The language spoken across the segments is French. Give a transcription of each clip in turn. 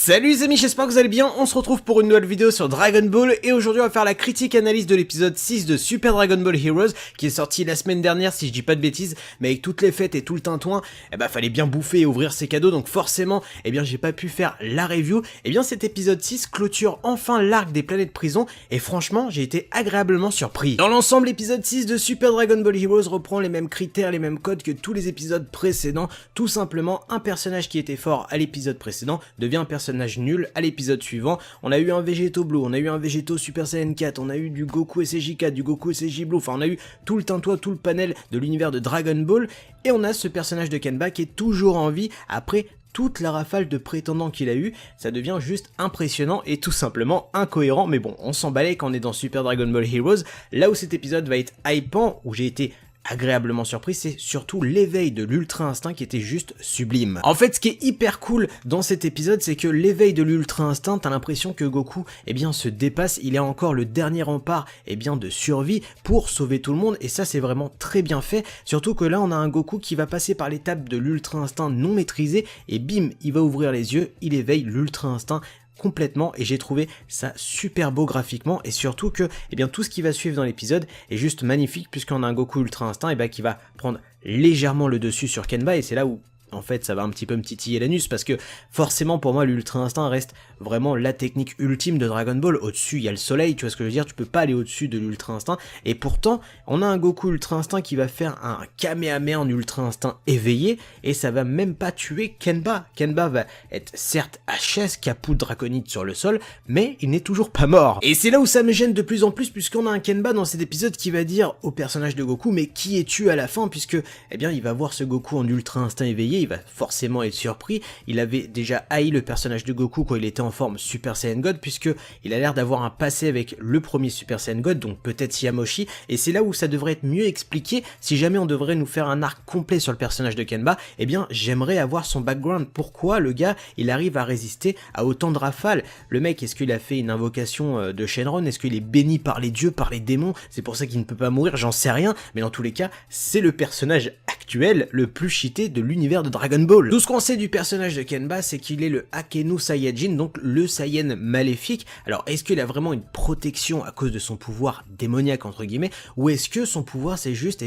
Salut les amis, j'espère que vous allez bien, on se retrouve pour une nouvelle vidéo sur Dragon Ball et aujourd'hui on va faire la critique analyse de l'épisode 6 de Super Dragon Ball Heroes qui est sorti la semaine dernière si je dis pas de bêtises, mais avec toutes les fêtes et tout le tintouin, fallait bien bouffer et ouvrir ses cadeaux donc forcément, j'ai pas pu faire la review. Cet épisode 6 clôture enfin l'arc des planètes prison et franchement j'ai été agréablement surpris. Dans l'ensemble, l'épisode 6 de Super Dragon Ball Heroes reprend les mêmes critères, les mêmes codes que tous les épisodes précédents, tout simplement un personnage qui était fort à l'épisode précédent devient un personnage nul à l'épisode suivant. On a eu un Végéto Blue, on a eu un Végéto Super Saiyan 4, on a eu du Goku SJ4, du Goku SJ Blue, enfin on a eu tout le tintouin, tout le panel de l'univers de Dragon Ball, et on a ce personnage de Kenba qui est toujours en vie après toute la rafale de prétendants qu'il a eu. Ça devient juste impressionnant et tout simplement incohérent, mais bon, on s'en balait quand on est dans Super Dragon Ball Heroes. Là où cet épisode va être hypant, où j'ai été agréablement surpris, c'est surtout l'éveil de l'Ultra Instinct qui était juste sublime. En fait, ce qui est hyper cool dans cet épisode, c'est que l'éveil de l'Ultra Instinct, t'as l'impression que Goku, se dépasse, il est encore le dernier rempart, de survie pour sauver tout le monde, et ça c'est vraiment très bien fait, surtout que là on a un Goku qui va passer par l'étape de l'Ultra Instinct non maîtrisé, et bim, il va ouvrir les yeux, il éveille l'Ultra Instinct complètement, et j'ai trouvé ça super beau graphiquement, et surtout que tout ce qui va suivre dans l'épisode est juste magnifique, puisqu'on a un Goku Ultra Instinct qui va prendre légèrement le dessus sur Kenba, et c'est là où en fait ça va un petit peu me titiller l'anus, parce que forcément pour moi l'Ultra Instinct reste vraiment la technique ultime de Dragon Ball. Au-dessus il y a le soleil, tu vois ce que je veux dire, tu peux pas aller au-dessus de l'Ultra Instinct, et pourtant on a un Goku Ultra Instinct qui va faire un Kamehameha en Ultra Instinct éveillé, et ça va même pas tuer Kenba. Kenba va être certes HS, caput draconite sur le sol, mais il n'est toujours pas mort. Et c'est là où ça me gêne de plus en plus, puisqu'on a un Kenba dans cet épisode qui va dire au personnage de Goku, mais qui es-tu à la fin, puisque il va voir ce Goku en Ultra Instinct éveillé, il va forcément être surpris. Il avait déjà haï le personnage de Goku quand il était en forme Super Saiyan God, puisque il a l'air d'avoir un passé avec le premier Super Saiyan God, donc peut-être Yamoshi, et c'est là où ça devrait être mieux expliqué. Si jamais on devrait nous faire un arc complet sur le personnage de Kenba, j'aimerais avoir son background. Pourquoi le gars, il arrive à résister à autant de rafales? Le mec, est-ce qu'il a fait une invocation de Shenron? Est-ce qu'il est béni par les dieux, par les démons? C'est pour ça qu'il ne peut pas mourir, j'en sais rien, mais dans tous les cas, c'est le personnage actuel le plus cheaté de l'univers de Dragon Ball. Tout ce qu'on sait du personnage de Kenba, c'est qu'il est le Akenu Saiyajin, donc le Saiyan maléfique. Alors, est-ce qu'il a vraiment une protection à cause de son pouvoir démoniaque, entre guillemets, ou est-ce que son pouvoir, c'est juste,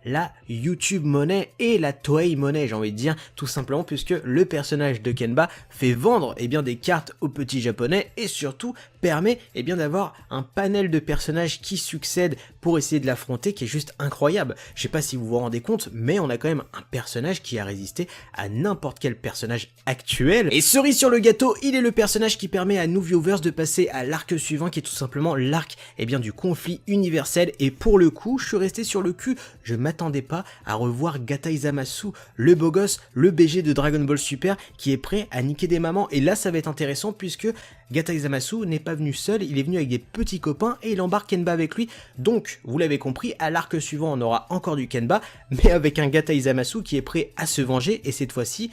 la YouTube monnaie et la Toei monnaie, j'ai envie de dire, tout simplement, puisque le personnage de Kenba fait vendre, des cartes aux petits japonais, et surtout, permet, d'avoir un panel de personnages qui succèdent pour essayer de l'affronter, qui est juste incroyable. Je sais pas si vous vous rendez compte, mais on a quand même un personnage qui a résisté à n'importe quel personnage actuel. Et cerise sur le gâteau, il est le personnage qui permet à nous viewers de passer à l'arc suivant, qui est tout simplement l'arc du conflit universel. Et pour le coup, je suis resté sur le cul, je m'attendais pas à revoir Gatai Zamasu, le beau gosse, le BG de Dragon Ball Super, qui est prêt à niquer des mamans. Et là ça va être intéressant, puisque Gatai Zamasu n'est pas venu seul, il est venu avec des petits copains et il embarque Kenba avec lui. Donc, vous l'avez compris, à l'arc suivant on aura encore du Kenba, mais avec un Gatai Zamasu qui est prêt à se venger, et cette fois-ci,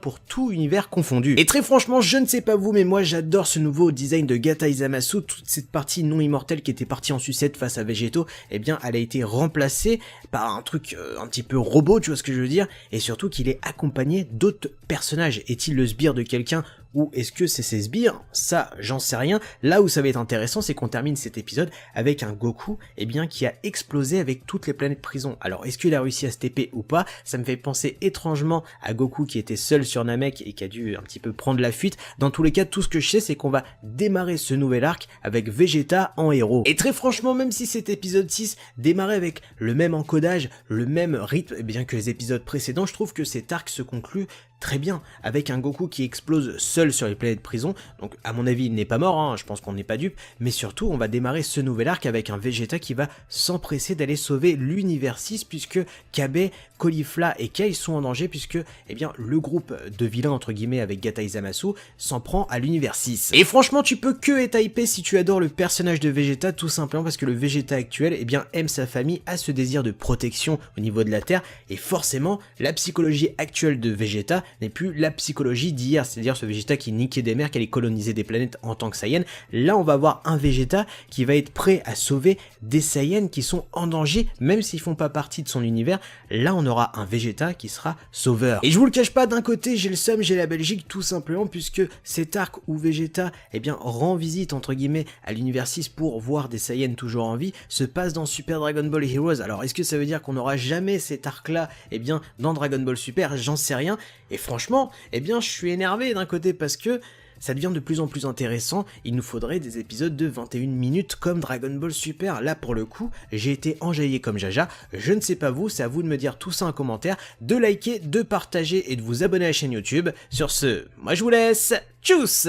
pour tout univers confondu. Et très franchement, je ne sais pas vous, mais moi j'adore ce nouveau design de Gatai Zamasu. Toute cette partie non immortelle qui était partie en sucette face à Végéto, elle a été remplacée par un truc un petit peu robot, tu vois ce que je veux dire, et surtout qu'il est accompagné d'autres personnages. Est-il le sbire de quelqu'un, ou est-ce que c'est ses sbires? Ça, j'en sais rien. Là où ça va être intéressant, c'est qu'on termine cet épisode avec un Goku, qui a explosé avec toutes les planètes prison. Alors, est-ce qu'il a réussi à se TP ou pas? Ça me fait penser étrangement à Goku qui était seul sur Namek et qui a dû un petit peu prendre la fuite. Dans tous les cas, tout ce que je sais, c'est qu'on va démarrer ce nouvel arc avec Vegeta en héros. Et très franchement, même si cet épisode 6 démarrait avec le même encodage, le même rythme, que les épisodes précédents, je trouve que cet arc se conclut très bien, avec un Goku qui explose seul sur les planètes prison. Donc à mon avis il n'est pas mort, je pense qu'on n'est pas dupe, mais surtout on va démarrer ce nouvel arc avec un Vegeta qui va s'empresser d'aller sauver l'univers 6, puisque Kabe, Caulifla et Kei sont en danger, puisque le groupe de vilains entre guillemets avec Gatai Zamasu s'en prend à l'univers 6. Et franchement tu peux que être hypé si tu adores le personnage de Vegeta, tout simplement parce que le Vegeta actuel aime sa famille, a ce désir de protection au niveau de la Terre, et forcément la psychologie actuelle de Vegeta n'est plus la psychologie d'hier, c'est-à-dire ce Vegeta qui niquait des mers, qui allait coloniser des planètes en tant que Saiyan. Là on va avoir un Vegeta qui va être prêt à sauver des Saiyans qui sont en danger, même s'ils font pas partie de son univers. Là on aura aura un Vegeta qui sera sauveur. Et je vous le cache pas, d'un côté j'ai le seum, j'ai la Belgique tout simplement puisque cet arc où Vegeta rend visite entre guillemets à l'univers 6 pour voir des Saiyans toujours en vie se passe dans Super Dragon Ball Heroes. Alors est-ce que ça veut dire qu'on n'aura jamais cet arc là dans Dragon Ball Super? J'en sais rien. Et franchement, je suis énervé d'un côté parce que ça devient de plus en plus intéressant, il nous faudrait des épisodes de 21 minutes comme Dragon Ball Super. Là pour le coup, j'ai été enjaillé comme Jaja, je ne sais pas vous, c'est à vous de me dire tout ça en commentaire, de liker, de partager et de vous abonner à la chaîne YouTube. Sur ce, moi je vous laisse, tchuss!